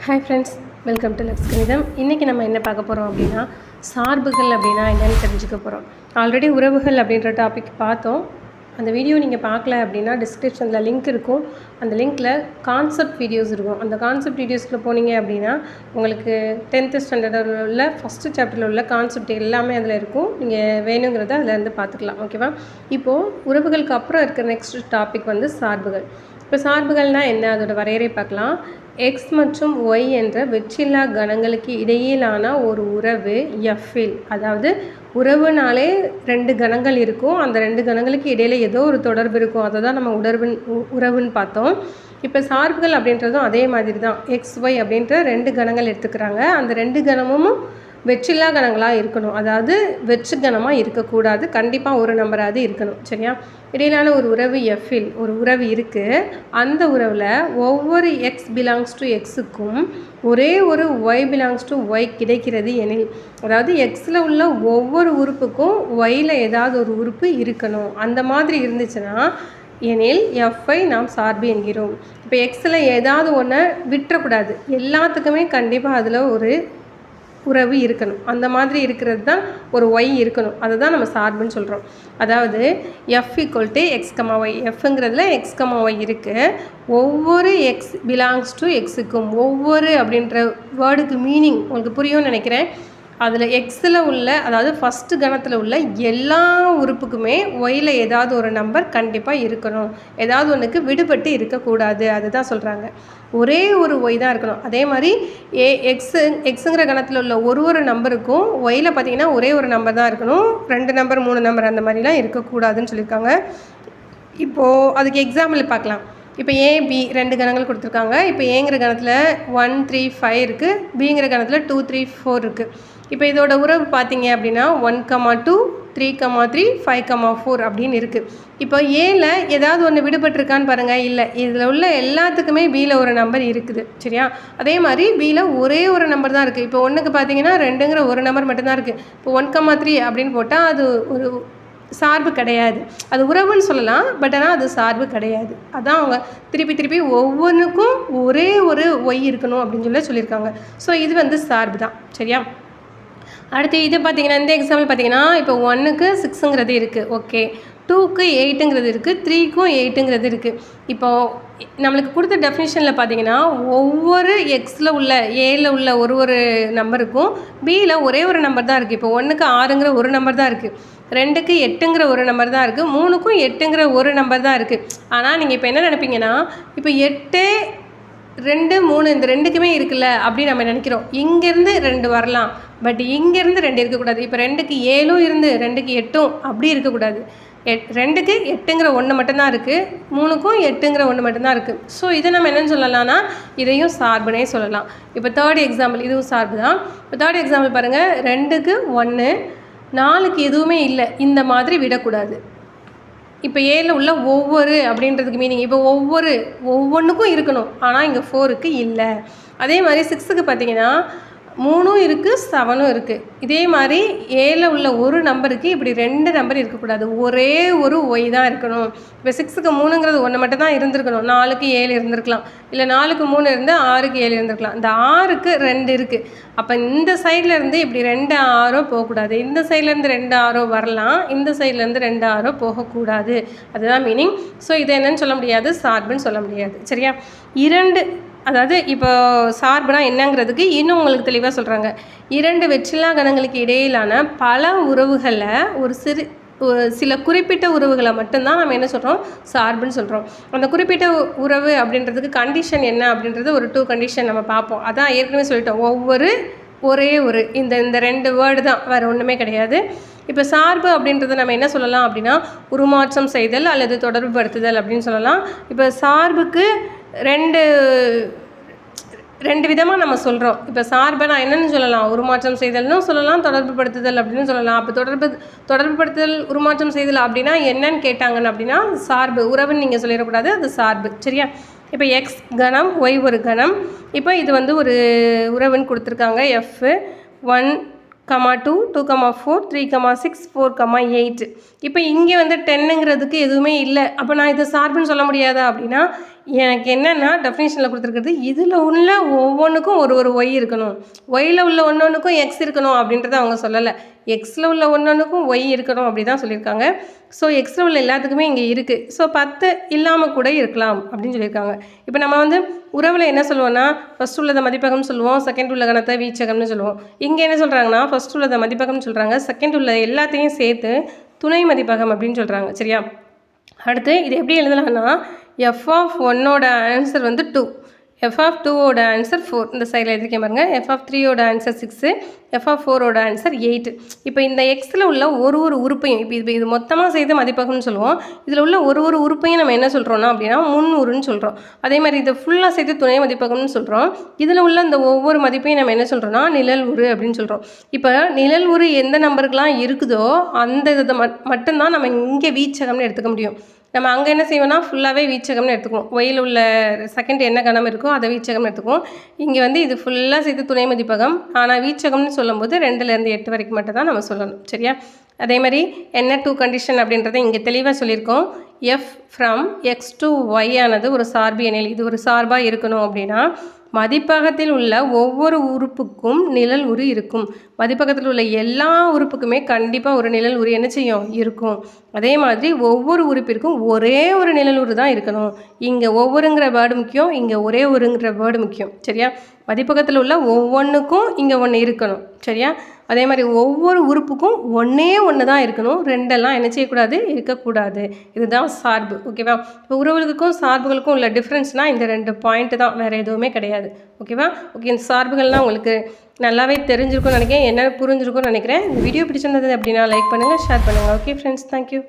Hi friends, welcome to Lex Ganitham. இன்னைக்கு நம்ம என்ன பார்க்க போறோம் அப்படினா சார்புகள் அப்படினா என்னன்னு தெரிஞ்சுக்க போறோம். ஆல்ரெடி உறவுகள் அப்படிங்கற டாபிக் பார்த்தோம். அந்த வீடியோ நீங்க பார்க்கல அப்படினா டிஸ்கிரிப்ஷன்ல லிங்க் இருக்கும். அந்த லிங்க்ல கான்செப்ட் வீடியோஸ் இருக்கும். அந்த கான்செப்ட் வீடியோஸ்க்குள்ள போனீங்க அப்படினா உங்களுக்கு 10th ஸ்டாண்டர்ட்ல உள்ள ஃபர்ஸ்ட் சாப்டர்ல உள்ள கான்செப்ட் எல்லாமே அதுல இருக்கும். நீங்க வேணும்ங்கறத அதுல இருந்து பார்த்துக்கலாம். ஓகேவா? இப்போ உறவுகளுக்கு அப்புறம் இருக்க நெக்ஸ்ட் டாபிக் வந்து சார்புகள். இப்போ சார்புகள்னா என்ன அதோட வரையறை பார்க்கலாம். x மற்றும் y என்ற வெற்றில்லா கணங்களுக்கு இடையிலான ஒரு உறவு f-இல், அதாவது உறவுனாலே ரெண்டு கணங்கள் இருக்கும், அந்த ரெண்டு கணங்களுக்கு இடையில ஏதோ ஒரு தொடர்பு இருக்கும், அதை தான் நம்ம உறவுன்னு பார்த்தோம். இப்போ சார்புகள் அப்படின்றதும் அதே மாதிரி தான். xy அப்படின்ற ரெண்டு கணங்கள் எடுத்துக்கிறாங்க, அந்த ரெண்டு கணமும் வெற்றில்லா கணங்களாக இருக்கணும், அதாவது வெற்று கணமாக இருக்கக்கூடாது, கண்டிப்பாக ஒரு நம்பராது இருக்கணும். சரியா? இடையிலான ஒரு உறவு எஃப்இல் ஒரு உறவு இருக்குது. அந்த உறவில் ஒவ்வொரு எக்ஸ் பிலாங்ஸ் டு எக்ஸுக்கும் ஒரே ஒரு ஒய் பிலாங்ஸ் டு ஒய் கிடைக்கிறது எனில், அதாவது எக்ஸில் உள்ள ஒவ்வொரு உறுப்புக்கும் ஒயில் ஏதாவது ஒரு உறுப்பு இருக்கணும். அந்த மாதிரி இருந்துச்சுன்னா எனில் எஃப்ஐ நாம் சார்பு என்கிறோம். இப்போ எக்ஸில் ஏதாவது ஒன்று விட்டுறக்கூடாது, எல்லாத்துக்குமே கண்டிப்பாக அதில் ஒரு உறவு இருக்கணும். அந்த மாதிரி இருக்கிறது தான் ஒரு ஒய் இருக்கணும், அதை தான் நம்ம சார்புன்னு சொல்கிறோம். அதாவது F equal to X comma Y, எஃப்ங்கிறதுல எக்ஸ் கமா ஒய் இருக்குது. ஒவ்வொரு எக்ஸ் பிலாங்ஸ் டு எக்ஸுக்கும், ஒவ்வொரு அப்படின்ற வேர்டுக்கு மீனிங் உங்களுக்கு புரியும்னு நினைக்கிறேன். அதில் எக்ஸில் உள்ள, அதாவது ஃபஸ்ட்டு கணத்தில் உள்ள எல்லா உறுப்புக்குமே ஒயில் ஏதாவது ஒரு நம்பர் கண்டிப்பாக இருக்கணும், ஏதாவது ஒன்றுக்கு விடுபட்டு இருக்கக்கூடாது, அதுதான் சொல்கிறாங்க. ஒரே ஒரு ஒய் தான் இருக்கணும். அதே மாதிரி எக்ஸுங்கிற கணத்தில் உள்ள ஒரு நம்பருக்கும் ஒயில் பார்த்திங்கன்னா ஒரே ஒரு நம்பர் தான் இருக்கணும், 2 நம்பர் 3 நம்பர் அந்த மாதிரிலாம் இருக்கக்கூடாதுன்னு சொல்லியிருக்காங்க. இப்போது அதுக்கு எக்ஸாம்பிள் பார்க்கலாம். இப்போ ஏ பி ரெண்டு கணங்கள் கொடுத்துருக்காங்க. இப்போ ஏங்கிற கணத்தில் 1 3 5 இருக்குது, பிங்கிற கணத்தில் 2 3 4 இருக்குது. இப்போ இதோட உறவு பார்த்தீங்க அப்படின்னா 1,2 3,3 5,4 அப்படின்னு இருக்குது. இப்போ ஏல ஏதாவது ஒன்று விடுபட்டிருக்கான்னு பாருங்கள். இல்லை, இதில் உள்ள எல்லாத்துக்குமே பியில் ஒரு நம்பர் இருக்குது. சரியா? அதே மாதிரி பியில் ஒரே ஒரு நம்பர் தான் இருக்குது. இப்போ ஒன்றுக்கு பார்த்தீங்கன்னா 2ங்கிற ஒரு நம்பர் மட்டும்தான் இருக்குது. இப்போ 1,3 அப்படின்னு போட்டால் அது ஒரு சார்பு கிடையாது, அது உறவுன்னு சொல்லலாம், பட் ஆனால் அது சார்பு கிடையாது. அதான் அவங்க திருப்பி ஒவ்வொன்றுக்கும் ஒரே ஒரு ஒய் இருக்கணும் அப்படின்னு சொல்லியிருக்காங்க. ஸோ இது வந்து சார்பு தான். சரியா? அடுத்து இது பார்த்திங்கன்னா, இந்த எக்ஸாம்பிள் பார்த்திங்கன்னா, இப்போ 1க்கு 6ங்கிறது இருக்குது, ஓகே, 2க்கு 8ங்கிறது இருக்குது, 3க்கும் 8ங்கிறது இருக்குது. இப்போது நம்மளுக்கு கொடுத்த டெஃபினிஷனில் பார்த்திங்கன்னா ஒவ்வொரு எக்ஸில் உள்ள ஏல உள்ள ஒரு நம்பருக்கும் பியில் ஒரே ஒரு நம்பர் தான் இருக்குது. இப்போ 1க்கு 6ங்கிற ஒரு நம்பர் தான் இருக்குது, 2க்கு 8ங்கிற ஒரு நம்பர் தான் இருக்குது, 3க்கும் 8ங்கிற ஒரு நம்பர் தான் இருக்குது. ஆனால் நீங்கள் இப்போ என்ன நினைப்பீங்கன்னா, இப்போ 8 2 3 இந்த ரெண்டுக்குமே இருக்குல்ல அப்படின்னு நம்ம நினைக்கிறோம். இங்கேருந்து 2 வரலாம், பட் இங்கேருந்து 2 இருக்கக்கூடாது. இப்போ 2க்கு 7 இருந்து 2க்கு 8 அப்படி இருக்கக்கூடாது. 2க்கு 8ங்கிற ஒன்று மட்டும்தான் இருக்குது, 3க்கும் 8ங்கிற ஒன்று மட்டும்தான் இருக்குது. ஸோ இதை நம்ம என்னென்னு சொல்லலாம்னா இதையும் சார்புனே சொல்லலாம். இப்போ தேர்ட் எக்ஸாம்பிள், இதுவும் சார்பு தான். இப்போ தேர்ட் எக்ஸாம்பிள் பாருங்கள், 2க்கு 1 4க்கு எதுவுமே இல்லை, இந்த மாதிரி விடக்கூடாது. இப்போ ஏல உள்ள ஒவ்வொரு அப்படின்றதுக்கு மீனிங், இப்போ ஒவ்வொன்றுக்கும் இருக்கணும், ஆனால் இங்கே 4க்கு இல்லை. அதே மாதிரி 6க்கு பார்த்தீங்கன்னா 3ம் இருக்குது 7ம் இருக்குது. இதே மாதிரி ஏல உள்ள ஒரு நம்பருக்கு இப்படி 2 நம்பர் இருக்கக்கூடாது, ஒரே ஒரு ஒய் தான் இருக்கணும். இப்போ 6க்கு 3ங்கிறது 1 மட்டும் தான் இருந்திருக்கணும், 4க்கு 7 இருந்திருக்கலாம், இல்லை 4க்கு 3 இருந்து 6க்கு 7 இருந்திருக்கலாம். இந்த 6க்கு 2 இருக்குது. அப்போ இந்த சைடில் இருந்து இப்படி 2 ஆரோ போகக்கூடாது, இந்த சைட்லேருந்து 2 ஆரோ வரலாம், இந்த சைட்லேருந்து 2 ஆரோ போகக்கூடாது, அதுதான் மீனிங். ஸோ இதை என்னன்னு சொல்ல முடியாது, சார்புன்னு சொல்ல முடியாது. சரியா? அதாவது இப்போ சார்புனா என்னங்கிறதுக்கு இன்னும் உங்களுக்கு தெளிவாக சொல்கிறாங்க. 2 வெற்றில்லா கணங்களுக்கு இடையிலான பல உறவுகளில் சில குறிப்பிட்ட உறவுகளை மட்டும்தான் நம்ம என்ன சொல்கிறோம், சார்புன்னு சொல்கிறோம். அந்த குறிப்பிட்ட உறவு அப்படின்றதுக்கு கண்டிஷன் என்ன அப்படின்றது ஒரு 2 கண்டிஷன் நம்ம பார்ப்போம். அதான் ஏற்கனவே சொல்லிட்டோம், ஒரே ஒரு இந்த 2 வேர்டு தான், வேறு ஒன்றுமே கிடையாது. இப்போ சார்பு அப்படின்றத நம்ம என்ன சொல்லலாம் அப்படின்னா உருமாற்றம் செய்தல் அல்லது தொடர்பு படுத்துதல் அப்படின்னு சொல்லலாம். இப்போ சார்புக்கு ரெண்டு விதமாக நம்ம சொல்கிறோம். இப்போ சார்பை நான் என்னென்னு சொல்லலாம், உருமாற்றம் செய்தல்னு சொல்லலாம், தொடர்பு படுத்துதல் அப்படின்னு சொல்லலாம். அப்போ தொடர்பு படுத்துதல் உருமாற்றம் செய்தல் அப்படின்னா என்னன்னு கேட்டாங்கன்னு அப்படின்னா சார்பு, உறவுன்னு நீங்கள் சொல்லிடக்கூடாது, அது சார்பு. சரியா? இப்போ எக்ஸ் கணம் ஒய் ஒரு கணம். இப்போ இது வந்து ஒரு உறவுன்னு கொடுத்துருக்காங்க, எஃப் 1,2 2,4 3,6 4,8. இப்போ இங்கே வந்து 10ங்கிறதுக்கு எதுவுமே இல்லை, அப்போ நான் இதை சார்புன்னு சொல்ல முடியாதா அப்படின்னா எனக்கு என்னென்னா டெஃபினேஷனில் கொடுத்துருக்குறது இதில் உள்ள ஒவ்வொன்றுக்கும் ஒரு ஒய் இருக்கணும், ஒய்யில் உள்ள ஒன்றொன்றுக்கும் எக்ஸ் இருக்கணும் அப்படின்றத அவங்க சொல்லலை. எக்ஸில் உள்ள ஒன்றொன்றுக்கும் ஒய் இருக்கணும் அப்படி தான் சொல்லியிருக்காங்க. ஸோ எக்ஸில் உள்ள எல்லாத்துக்குமே இங்கே இருக்குது. ஸோ 10 இல்லாமல் கூட இருக்கலாம் அப்படின்னு சொல்லியிருக்காங்க. இப்போ நம்ம வந்து உறவில் என்ன சொல்லுவோம்னா ஃபஸ்ட் உள்ளதை மதிப்பகம்னு சொல்லுவோம், செகண்ட் உள்ள கணத்தை வீச்சகம்னு சொல்லுவோம். இங்கே என்ன சொல்கிறாங்கன்னா ஃபஸ்ட் உள்ளதை மதிப்பகம்னு சொல்கிறாங்க, செகண்ட் உள்ள எல்லாத்தையும் சேர்த்து துணை மதிப்பகம் அப்படின்னு சொல்கிறாங்க. சரியா? அடுத்து இது எப்படி எழுதலாம்னா f(1)ஓட ஆன்சர் வந்து 2, f(2)ஓட ஆன்சர் 4. இந்த சைடில் எழுதிருக்கேன் பாருங்கள். f(3)ஓட ஆன்சர் 6, f(4)ஓட ஆன்சர் 8. இப்போ இந்த எக்ஸில் உள்ள ஒரு உறுப்பையும் இப்போ இது மொத்தமாக சேர்த்து மதிப்பகம்னு சொல்லுவோம். இதில் உள்ள ஒரு உறுப்பையும் நம்ம என்ன சொல்கிறோன்னா அப்படின்னா முன்னுருன்னு சொல்கிறோம். அதே மாதிரி இதை ஃபுல்லாக சேர்த்து துணை மதிப்பகம்னு சொல்கிறோம். இதில் உள்ள இந்த ஒவ்வொரு மதிப்பையும் நம்ம என்ன சொல்கிறோன்னா நிழல் உரு அப்படின்னு சொல்கிறோம். இப்போ நிழல் உரு எந்த நம்பருக்கெலாம் இருக்குதோ அந்த இதை மட்டும்தான் நம்ம இங்கே வீச்சகம்னு எடுத்துக்க முடியும். நம்ம அங்கே என்ன செய்வோம்னா ஃபுல்லாகவே வீச்சகம்னு எடுத்துக்குவோம். ஒயில் உள்ள செகண்ட் என்ன கணம் இருக்கோ அதை வீச்சகம்னு எடுத்துக்குவோம். இங்கே வந்து இது ஃபுல்லாக சேர்த்து துணை மதிப்பகம். ஆனால் வீச்சகம்னு சொல்லும்போது 2லேருந்து 8 வரைக்கும் மட்டும் தான் நம்ம சொல்லணும். சரியா? அதே மாதிரி என்ன 2 கண்டிஷன் அப்படின்றத இங்கே தெளிவாக சொல்லியிருக்கோம். f from x to y ஆனது ஒரு சார்பு எனில் இது ஒரு சார்பாக இருக்கணும் அப்படின்னா மதிப்பகத்தில் உள்ள ஒவ்வொரு உறுப்புக்கும் நிழல் உரு இருக்கும். மதிப்பகத்தில் உள்ள எல்லா உறுப்புக்குமே கண்டிப்பாக ஒரு நிழல் உரு என்ன செய்யும் இருக்கும். அதே மாதிரி ஒவ்வொரு உறுப்பிற்கும் ஒரே ஒரு நிழல் உரு தான் இருக்கணும். இங்கே ஒவ்வொருங்கிற வேர்டு முக்கியம், இங்கே ஒரே ஒருங்கிற வேர்டு முக்கியம். சரியா? மதிப்பகத்தில் உள்ள ஒவ்வொன்றுக்கும் இங்கே ஒன்று இருக்கணும். சரியா? அதே மாதிரி ஒவ்வொரு உறுப்புக்கும் ஒன்றே ஒன்று தான் இருக்கணும், ரெண்டெல்லாம் என்ன செய்யக்கூடாது, இருக்கக்கூடாது. இதுதான் சார்பு. ஓகேவா? இப்போ உறவுகளுக்கும் சார்புகளுக்கும் உள்ள டிஃப்ரென்ஸ்னால் இந்த 2 பாயிண்ட்டு தான், வேறு எதுவுமே கிடையாது. ஓகேவா? ஓகே, இந்த சார்புகள்லாம் உங்களுக்கு நல்லாவே தெரிஞ்சிருக்கும்னு நினைக்கிறேன், என்ன புரிஞ்சிருக்கும்னு நினைக்கிறேன். இந்த வீடியோ பிடிச்சிருந்தது அப்படின்னா லைக் பண்ணுங்கள், ஷேர் பண்ணுங்கள். Okay friends, thank you.